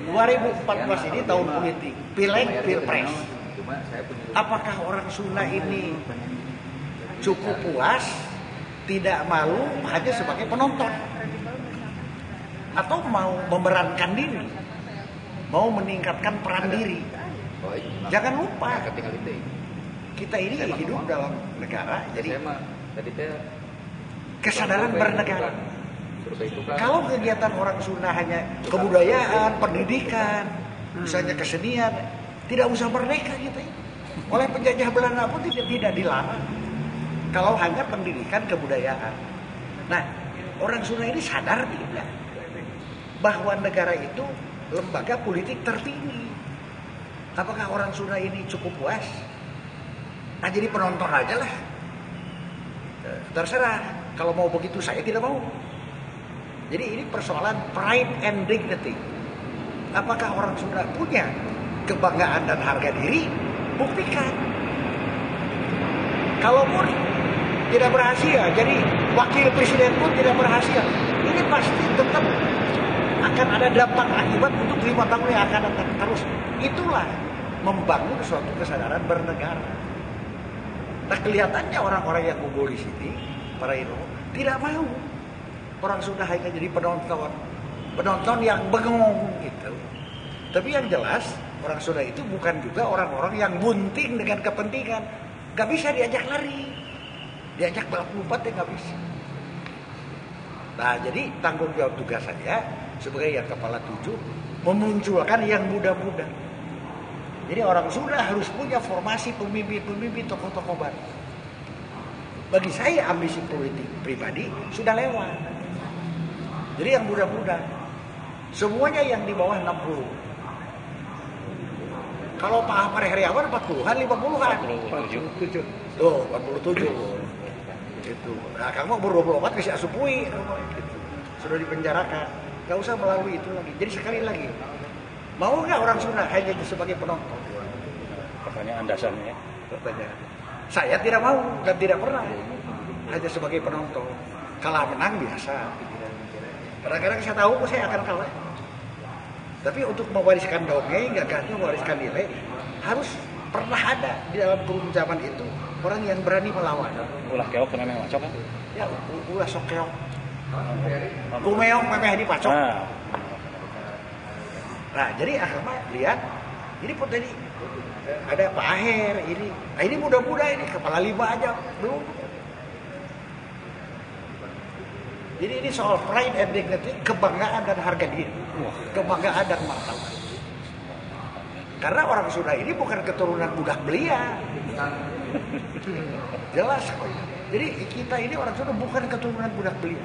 2014 ini tahun politik, pileg, pilpres. Apakah orang Sunda ini cukup puas, tidak malu hanya sebagai penonton? Atau mau memerankan diri, mau meningkatkan peran diri? Jangan lupa, kita ini hidup dalam negara, jadi kesadaran bernegara. Kalau kegiatan orang Sunda hanya kebudayaan, pendidikan, misalnya kesenian, tidak usah merdeka kita. Oleh penjajah Belanda pun tidak dilarang. Kalau hanya pendidikan, kebudayaan. Nah, orang Sunda ini sadar tidak bahwa negara itu lembaga politik tertinggi. Apakah orang Sunda ini cukup puas? Nah, jadi penonton aja lah. Terserah. Kalau mau begitu, saya tidak mau. Jadi ini persoalan pride and dignity. Apakah orang Sunda punya kebanggaan dan harga diri? Buktikan. Kalaupun tidak berhasil, jadi wakil presiden pun tidak berhasil, ini pasti tetap akan ada dampak akibat untuk 5 tahun yang akan datang terus. Itulah membangun suatu kesadaran bernegara. Nah, kelihatannya orang-orang yang kumpul di sini, para itu tidak mau. Orang Sunda hanya jadi penonton yang bengong gitu. Tapi yang jelas orang Sunda itu bukan juga orang-orang yang bunting dengan kepentingan. Gak bisa diajak lari, diajak balap lompat ya gak bisa. Nah, jadi tanggung jawab tugas saya sebagai yang kepala 7 memunculkan yang muda-muda. Jadi orang Sunda harus punya formasi pemimpin-pemimpin, tokoh-tokoh baru. Bagi saya ambisi politik pribadi sudah lewat. Jadi yang muda-muda, semuanya yang di bawah 60. Kalau Pak Ahmad Heriawan 40-an, 50-an. 47. Tuh, 47. Itu. Nah, kamu baru 24 kasih asupui. Gitu. Sudah dipenjarakan. Gak usah melalui itu lagi. Jadi sekali lagi, mau nggak orang Sunda hanya sebagai penonton? Pertanyaan dasarnya. Pertanyaan. Saya tidak mau dan tidak pernah hanya sebagai penonton. Kalah menang biasa. Kadang-kadang saya tahu saya akan kalah. Tapi untuk mewariskan dongeng, gagahnya mewariskan nilai, harus pernah ada di dalam kurun zaman itu orang yang berani melawan. Ulah keok memang macok kan? Ya, ulah sok keok. Kumeong memang di pacok. Nah, jadi akhirnya lihat, ini pun tadi ada Pak Aher ini. Nah, ini muda-muda ini, kepala 5 aja belum. Jadi ini soal pride and dignity, kebanggaan dan harga diri, kebanggaan dan martabat. Karena orang Sunda ini bukan keturunan budak belia, jelas kok. Jadi kita ini orang Sunda bukan keturunan budak belia.